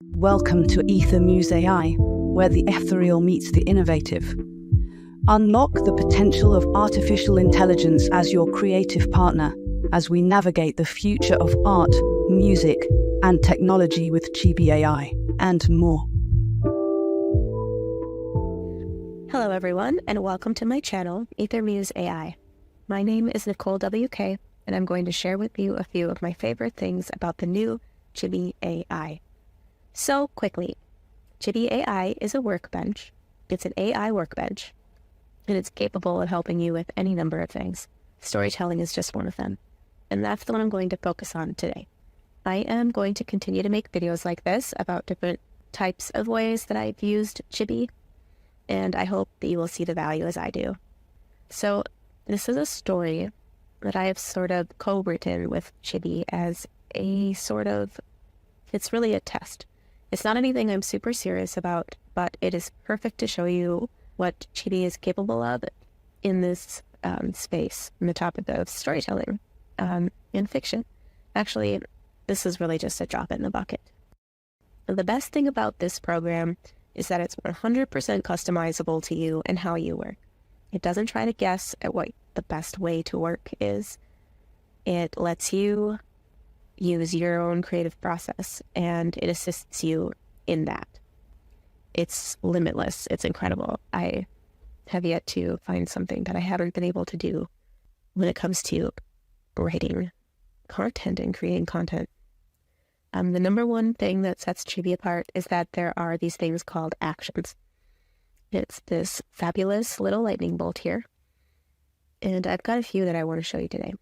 Welcome to Ether Muse AI, where the ethereal meets the innovative. Unlock the potential of artificial intelligence as your creative partner as we navigate the future of art, music, and technology with Chibi AI and more. Hello everyone, and welcome to my channel, Ether Muse AI. My name is Nicole WK, and I'm going to share with you a few of my favorite things about the new Chibi AI. So quickly, Chibi AI is a workbench. It's an AI workbench, and it's capable of helping you with any number of things. Storytelling is just one of them, and that's the one I'm going to focus on today. I am going to continue to make videos like this about different types of ways that I've used Chibi, and I hope that you will see the value as I do. So this is a story that I have sort of co-written with Chibi as a sort of, it's really a test. It's not anything I'm super serious about, but it is perfect to show you what Chibi is capable of in this space, in the topic of storytelling in fiction. Actually, this is really just a drop in the bucket. The best thing about this program is that it's 100% customizable to you and how you work. It doesn't try to guess at what the best way to work is. It lets you use your own creative process, and it assists you in that. It's limitless. It's incredible. I have yet to find something that I haven't been able to do when it comes to writing content and creating content. The number one thing that sets Chibi apart is that there are these things called actions. It's this fabulous little lightning bolt here, and I've got a few that I want to show you today.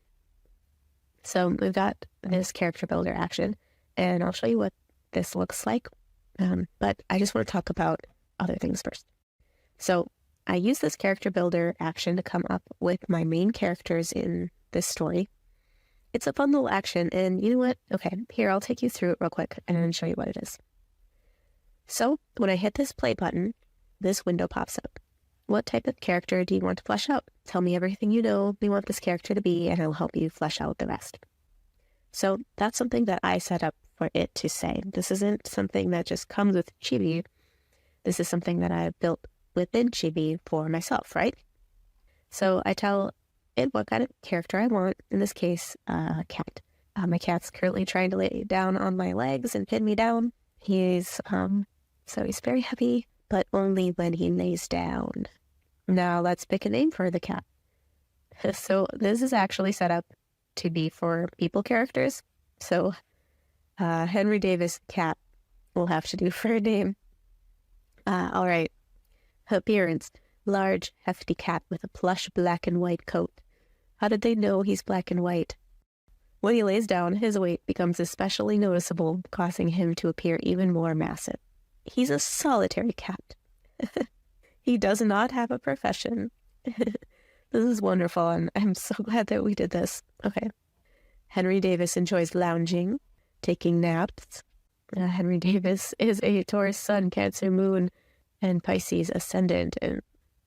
So we've got this character builder action, and I'll show you what this looks like, but I just want to talk about other things first. So I use this character builder action to come up with my main characters in this story. It's a fun little action, and you know what? Okay, here, I'll take you through it real quick and then show you what it is. So when I hit this play button, this window pops up. What type of character do you want to flesh out? Tell me everything you know you want this character to be, and I'll help you flesh out the rest. So that's something that I set up for it to say. This isn't something that just comes with Chibi. This is something that I built within Chibi for myself, right? So I tell it what kind of character I want, in this case, a cat. My cat's currently trying to lay down on my legs and pin me down. He's very happy, but only when he lays down. Now let's pick a name for the cat. So this is actually set up to be for people characters. So Henry Davis cat will have to do for a name. All right. Appearance: large, hefty cat with a plush black and white coat. How did they know he's black and white? When he lays down, his weight becomes especially noticeable, causing him to appear even more massive. He's a solitary cat. He does not have a profession. This is wonderful, and I'm so glad that we did this. Okay. Henry Davis enjoys lounging, taking naps. Henry Davis is a Taurus sun, Cancer moon, and Pisces ascendant. And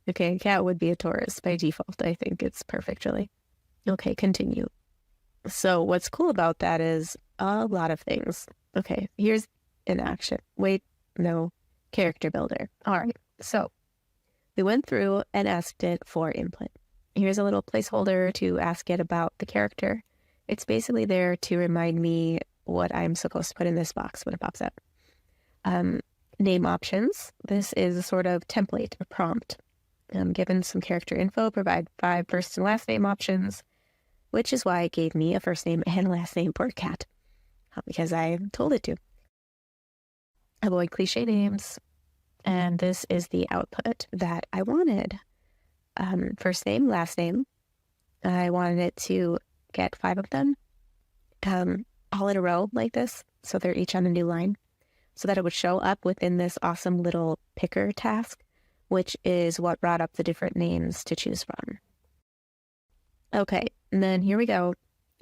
okay, a cat would be a Taurus by default. I think it's perfect, really. Okay, continue. So what's cool about that is a lot of things. Okay, here's an action. Wait, no, character builder. All right, so we went through and asked it for input. Here's a little placeholder to ask it about the character. It's basically there to remind me what I'm supposed to put in this box when it pops up. Name options. This is a sort of template, a prompt. Given some character info, provide 5 first and last name options, which is why it gave me a first name and last name for a cat, because I told it to. Avoid cliche names. And this is the output that I wanted. First name, last name. I wanted it to get 5 of them, all in a row like this, so they're each on a new line, so that it would show up within this awesome little picker task, which is what brought up the different names to choose from. Okay, and then here we go.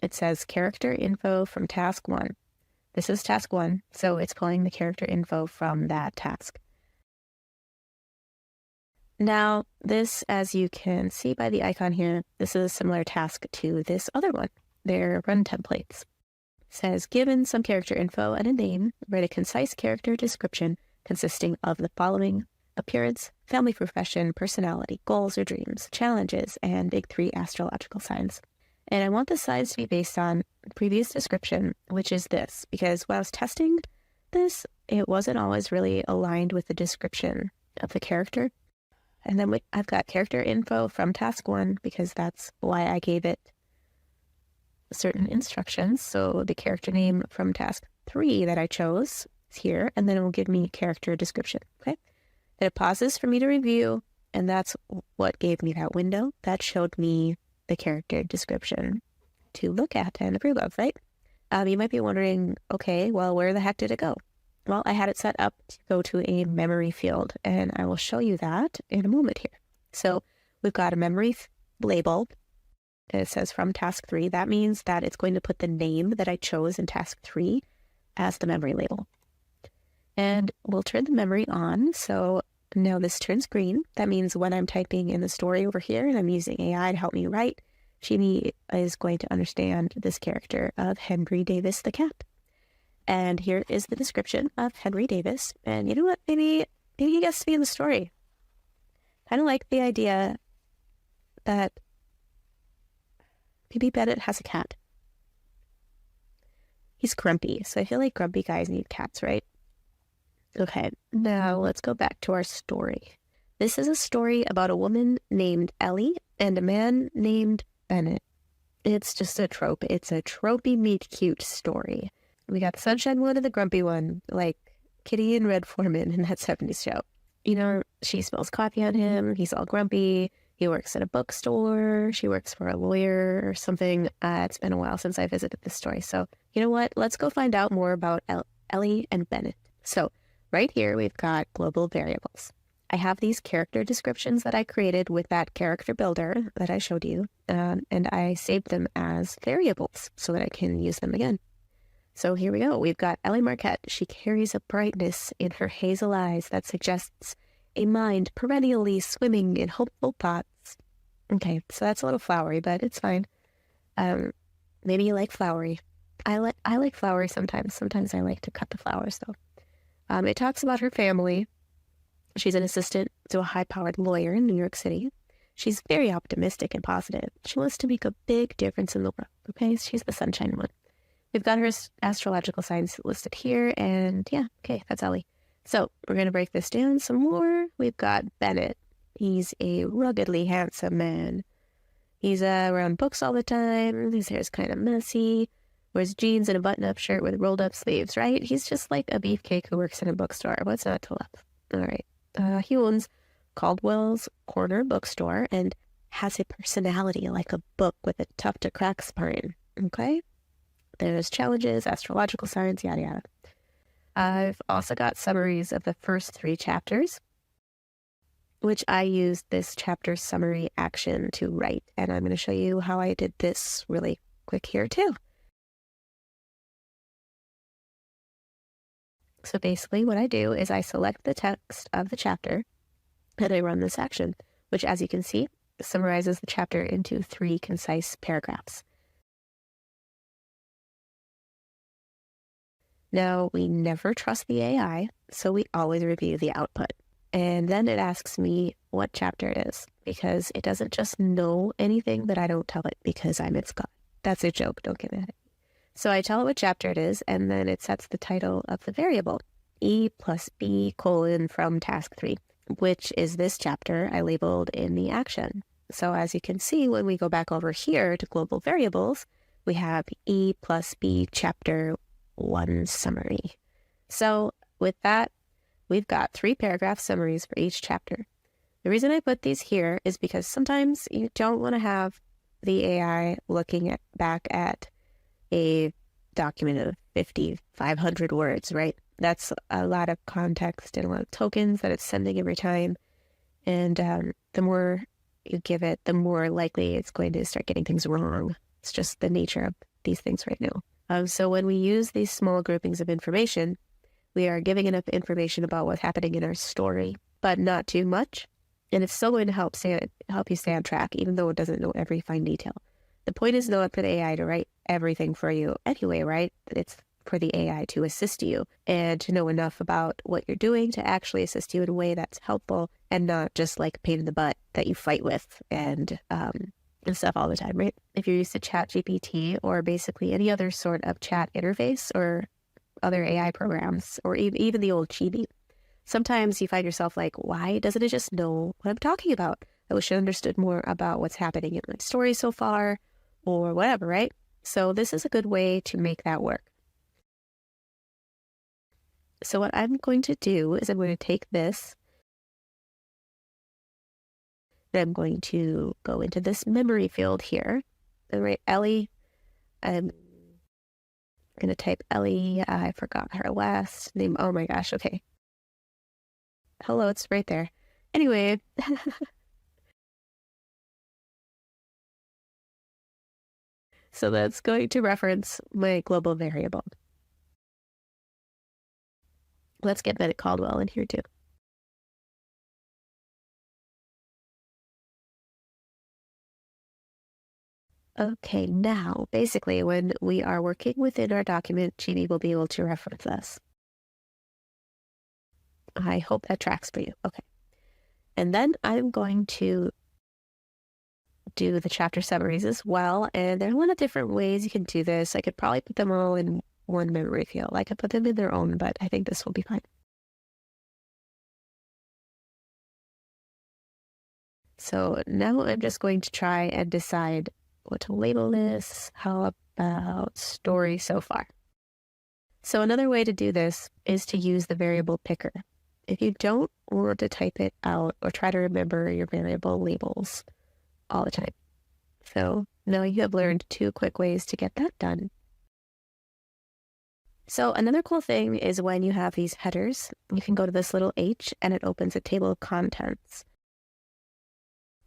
It says character info from task 1. This is task 1, so it's pulling the character info from that task. Now, this, as you can see by the icon here, this is a similar task to this other one. They're run templates. says, given some character info and a name, write a concise character description consisting of the following: appearance, family profession, personality, goals or dreams, challenges, and big 3 astrological signs. And I want the signs to be based on the previous description, which is this, because when I was testing this, it wasn't always really aligned with the description of the character. And then I've got character info from task 1, because that's why I gave it certain instructions. So the character name from task 3 that I chose is here, and then it will give me character description. Okay. Then it pauses for me to review, and that's what gave me that window that showed me the character description to look at and approve of, right? You might be wondering, okay, well, where the heck did it go? Well, I had it set up to go to a memory field, and I will show you that in a moment here. So we've got a memory label. It says from task 3. That means that it's going to put the name that I chose in task 3 as the memory label. And we'll turn the memory on. So now this turns green. That means when I'm typing in the story over here and I'm using AI to help me write, Chibi is going to understand this character of Henry Davis the cat. And here is the description of Henry Davis. And you know what? Maybe he gets to be in the story. Kind of like the idea that maybe Bennett has a cat. He's grumpy, so I feel like grumpy guys need cats, right? Okay, now let's go back to our story. This is a story about a woman named Ellie and a man named Bennett. It's just a trope. It's a tropey meet cute story. We got the sunshine one and the grumpy one, like Kitty and Red Foreman in that 70s show. You know, she spills coffee on him. He's all grumpy. He works at a bookstore. She works for a lawyer or something. It's been a while since I visited this story. So you know what? Let's go find out more about Ellie and Bennett. So right here, we've got global variables. I have these character descriptions that I created with that character builder that I showed you, and I saved them as variables so that I can use them again. So here we go. We've got Ellie Marquette. She carries a brightness in her hazel eyes that suggests a mind perennially swimming in hopeful thoughts. Okay, so that's a little flowery, but it's fine. Maybe you like flowery. I like flowery sometimes. Sometimes I like to cut the flowers, though. It talks about her family. She's an assistant to a high-powered lawyer in New York City. She's very optimistic and positive. She wants to make a big difference in the world, okay? She's the sunshine one. We've got her astrological signs listed here, and yeah, okay, that's Ellie. So we're going to break this down some more. We've got Bennett. He's a ruggedly handsome man. He's around books all the time. His hair's kind of messy. Wears jeans and a button-up shirt with rolled-up sleeves, right? He's just like a beefcake who works in a bookstore. What's not to love? All right. He owns Caldwell's Corner Bookstore and has a personality like a book with a tough-to-crack spine, okay? There's challenges, astrological signs, yada, yada. I've also got summaries of the first 3 chapters, which I used this chapter summary action to write. And I'm going to show you how I did this really quick here too. So basically what I do is I select the text of the chapter and I run this action, which as you can see, summarizes the chapter into 3 concise paragraphs. Now, we never trust the AI, so we always review the output. And then it asks me what chapter it is, because it doesn't just know anything that I don't tell it because I'm its God. That's a joke, don't get mad at me. So I tell it what chapter it is, and then it sets the title of the variable, E plus B : from task 3, which is this chapter I labeled in the action. So as you can see, when we go back over here to global variables, we have E plus B chapter 1 summary. So with that, we've got 3 paragraph summaries for each chapter. The reason I put these here is because sometimes you don't want to have the AI looking back at a document of 50, 500 words, right? That's a lot of context and a lot of tokens that it's sending every time. And the more you give it, the more likely it's going to start getting things wrong. It's just the nature of these things right now. So when we use these small groupings of information, we are giving enough information about what's happening in our story, but not too much. And it's still going to help you stay on track, even though it doesn't know every fine detail. The point is not for the AI to write everything for you anyway, right? It's for the AI to assist you and to know enough about what you're doing to actually assist you in a way that's helpful and not just like a pain in the butt that you fight with and stuff all the time, right? If you're used to ChatGPT or basically any other sort of chat interface or other AI programs or even the old Chibi, sometimes you find yourself like, why doesn't it just know what I'm talking about? I wish I understood more about what's happening in my story so far or whatever, right? So this is a good way to make that work. So what I'm going to do is I'm going to take this and I'm going to go into this memory field here and write Ellie. I'm going to type Ellie. I forgot her last name. Oh my gosh. Okay. Hello, it's right there. Anyway. So that's going to reference my global variable. Let's get Bennett Caldwell in here too. Okay, now basically when we are working within our document, Chibi will be able to reference this. I hope that tracks for you. Okay. And then I'm going to do the chapter summaries as well. And there are a lot of different ways you can do this. I could probably put them all in one memory field. I could put them in their own, but I think this will be fine. So now I'm just going to try and decide what to label this. How about story so far? So another way to do this is to use the variable picker. If you don't want to type it out or try to remember your variable labels all the time. So now you have learned 2 quick ways to get that done. So another cool thing is when you have these headers, you can go to this little H and it opens a table of contents.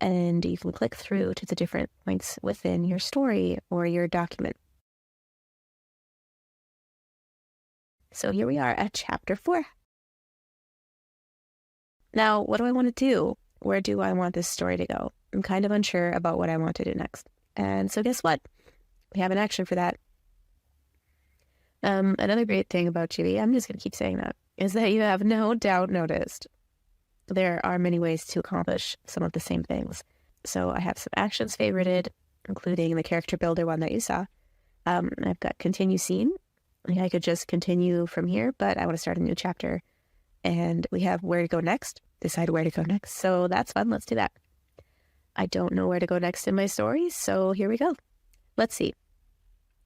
And you can click through to the different points within your story or your document. So here we are at chapter 4. Now, what do I want to do? Where do I want this story to go? I'm kind of unsure about what I want to do next. And so guess what? We have an action for that. Another great thing about Chibi, I'm just going to keep saying that, is that you have no doubt noticed there are many ways to accomplish some of the same things. So I have some actions favorited, including the character builder one that you saw. I've got continue scene. I could just continue from here, but I want to start a new chapter. And we have where to go next, decide where to go next. So that's fun. Let's do that. I don't know where to go next in my story, so here we go. Let's see.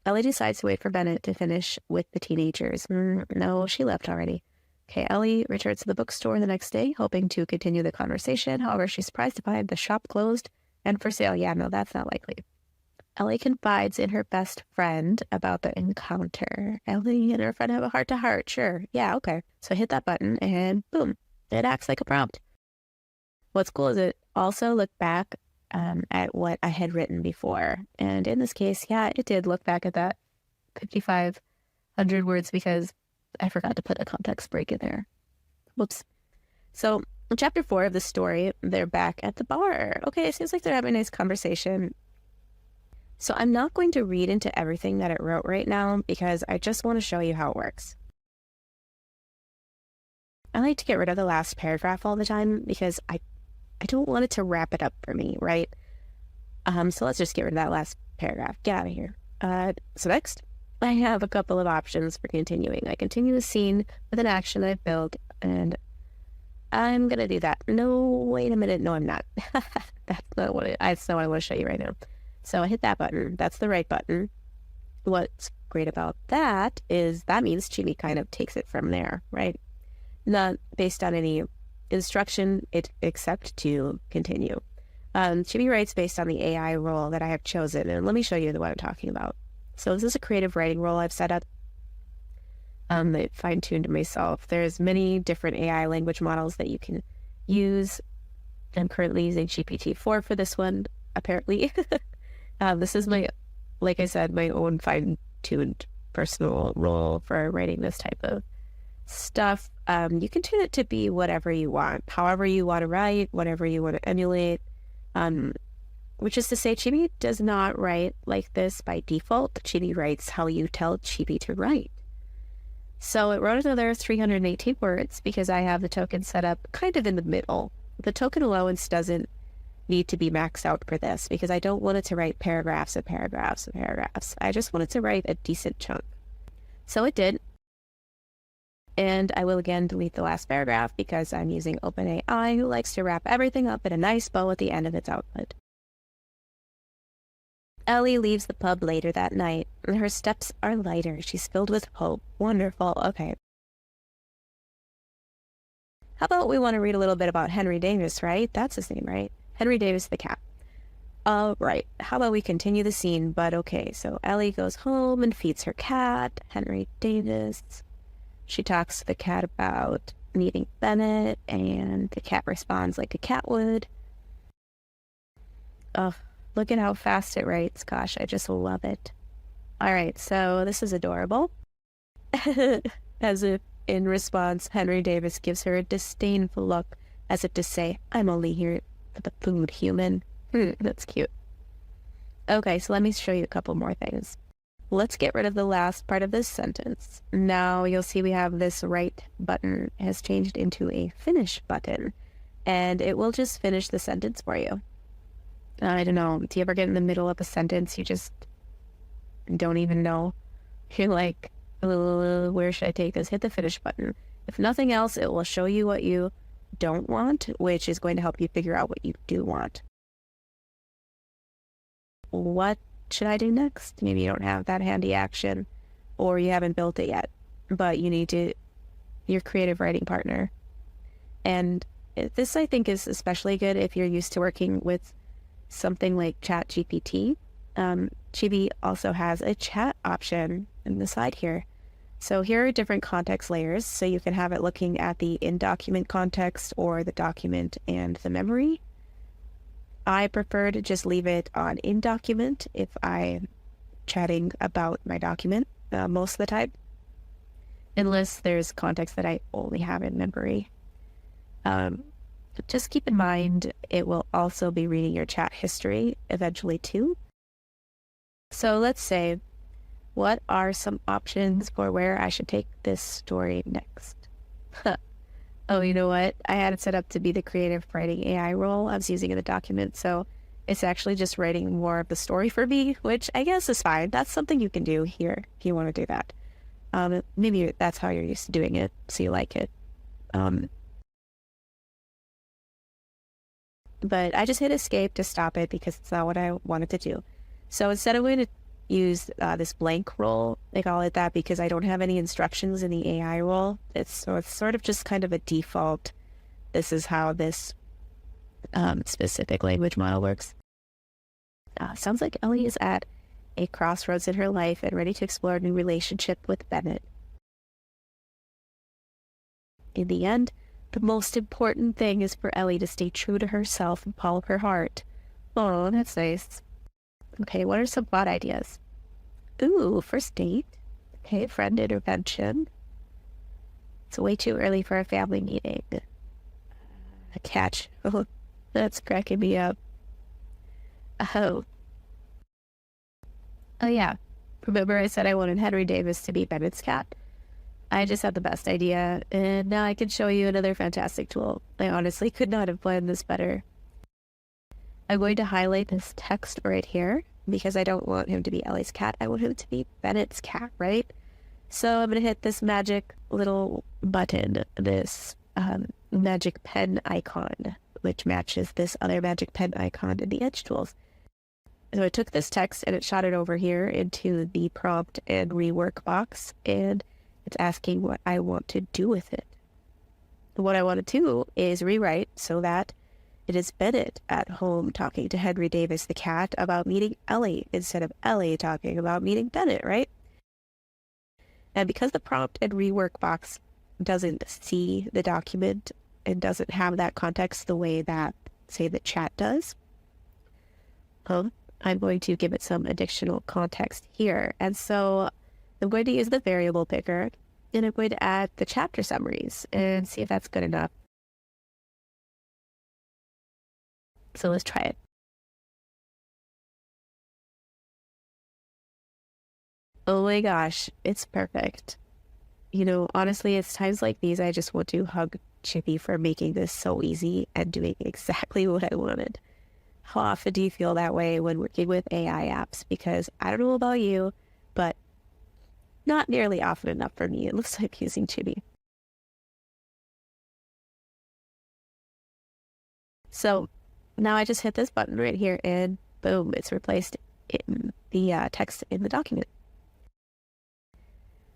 Ellie decides to wait for Bennett to finish with the teenagers. No, she left already. Okay, Ellie returns to the bookstore the next day, hoping to continue the conversation. However, she's surprised to find the shop closed and for sale. Yeah, no, that's not likely. Ellie confides in her best friend about the encounter. Ellie and her friend have a heart-to-heart. Sure. Yeah, okay. So hit that button and boom, it acts like a prompt. What's cool is it also looked back at what I had written before. And in this case, yeah, it did look back at that 5,500 words because I forgot to put a context break in there. Whoops. So in chapter 4 of the story, they're back at the bar. Okay, it seems like they're having a nice conversation. So I'm not going to read into everything that it wrote right now because I just want to show you how it works. I like to get rid of the last paragraph all the time because I don't want it to wrap it up for me, right? So let's just get rid of that last paragraph. Get out of here. So next, I have a couple of options for continuing. I continue the scene with an action I've built, and I'm going to do that. No, wait a minute. No, I'm not. That's not what I want to show you right now. So I hit that button. That's the right button. What's great about that is that means Chibi kind of takes it from there, right? Not based on any instruction, except to continue. Chibi writes based on the AI role that I have chosen, and let me show you the one I'm talking about. So this is a creative writing role I've set up. I fine-tuned myself. There's many different AI language models that you can use. I'm currently using GPT-4 for this one, apparently. This is like I said, my own fine-tuned personal role for writing this type of stuff. You can tune it to be whatever you want, however you want to write, whatever you want to emulate. which is to say Chibi does not write like this by default. Chibi writes how you tell Chibi to write. So it wrote another 318 words because I have the token set up kind of in the middle. The token allowance doesn't need to be maxed out for this because I don't want it to write paragraphs and paragraphs and paragraphs. I just want it to write a decent chunk. So it did. And I will again delete the last paragraph because I'm using OpenAI, who likes to wrap everything up in a nice bow at the end of its output. Ellie leaves the pub later that night, and her steps are lighter. She's filled with hope. Wonderful. Okay. How about we want to read a little bit about Henry Davis, right? That's his name, right? Henry Davis the cat. Right. How about we continue the scene? But okay, so Ellie goes home and feeds her cat, Henry Davis. She talks to the cat about meeting Bennett, and the cat responds like a cat would. Oh, look at how fast it writes. Gosh, I just love it. All right, so this is adorable. As if in response, Henry Davis gives her a disdainful look, as if to say, I'm only here for the food, human. That's cute. Okay, so let me show you a couple more things. Let's get rid of the last part of this sentence. Now you'll see we have this write button has changed into a finish button, and it will just finish the sentence for you. I don't know. Do you ever get in the middle of a sentence? You just don't even know. You're like, where should I take this? Hit the finish button. If nothing else, it will show you what you don't want, which is going to help you figure out what you do want. What should I do next? Maybe you don't have that handy action, or you haven't built it yet, but you need your creative writing partner. And this, I think, is especially good if you're used to working with something like ChatGPT. Chibi also has a chat option in the side here. So here are different context layers. So you can have it looking at the in-document context or the document and the memory. I prefer to just leave it on in-document if I'm chatting about my document most of the time, unless there's context that I only have in memory. Just keep in mind, it will also be reading your chat history eventually too. So let's say, what are some options for where I should take this story next? Oh, you know what? I had it set up to be the creative writing AI role I was using in the document, so it's actually just writing more of the story for me, which I guess is fine. That's something you can do here if you want to do that. Maybe that's how you're used to doing it, so you like it. But I just hit escape to stop it because it's not what I wanted to do. So instead, I'm going to use this blank role. I call it that because I don't have any instructions in the AI role. It's sort of just kind of a default. This is how this specific language model works. Sounds like Ellie is at a crossroads in her life and ready to explore a new relationship with Bennett. In the end, the most important thing is for Ellie to stay true to herself and follow her heart. Oh, that's nice. Okay, what are some plot ideas? Ooh, first date. Okay, friend intervention. It's way too early for a family meeting. A catch. Oh, that's cracking me up. Oh. Oh yeah. Remember I said I wanted Henry Davis to be Bennett's cat? I just had the best idea, and now I can show you another fantastic tool. I honestly could not have planned this better. I'm going to highlight this text right here because I don't want him to be Ellie's cat. I want him to be Bennett's cat, right? So I'm going to hit this magic little button, this magic pen icon, which matches this other magic pen icon in the Edge tools. So I took this text and it shot it over here into the prompt and rework box, and it's asking what I want to do with it. What I want to do is rewrite so that it is Bennett at home talking to Henry Davis the cat about meeting Ellie instead of Ellie talking about meeting Bennett, right? And because the prompt and rework box doesn't see the document and doesn't have that context the way that, say, the chat does, I'm going to give it some additional context here. And so I'm going to use the variable picker, and I'm going to add the chapter summaries and see if that's good enough. So let's try it. Oh my gosh, it's perfect. Honestly, it's times like these I just want to hug Chippy for making this so easy and doing exactly what I wanted. How often do you feel that way when working with AI apps? Because I don't know about you, but not nearly often enough for me. It looks like using Chibi. So now I just hit this button right here and boom, it's replaced in the text in the document.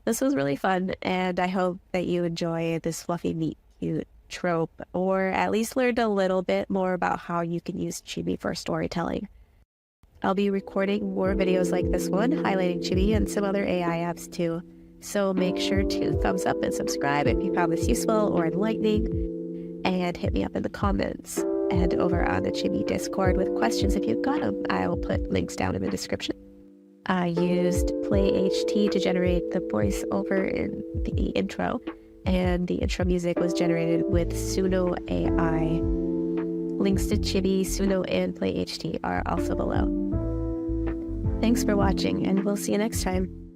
This was really fun, and I hope that you enjoy this fluffy, neat, cute trope, or at least learned a little bit more about how you can use Chibi for storytelling. I'll be recording more videos like this one, highlighting Chibi and some other AI apps too. So make sure to thumbs up and subscribe if you found this useful or enlightening, and hit me up in the comments and over on the Chibi Discord with questions if you've got them. I will put links down in the description. I used PlayHT to generate the voiceover in the intro, and the intro music was generated with Suno AI. Links to Chibi, Suno, and PlayHT are also below. Thanks for watching, and we'll see you next time.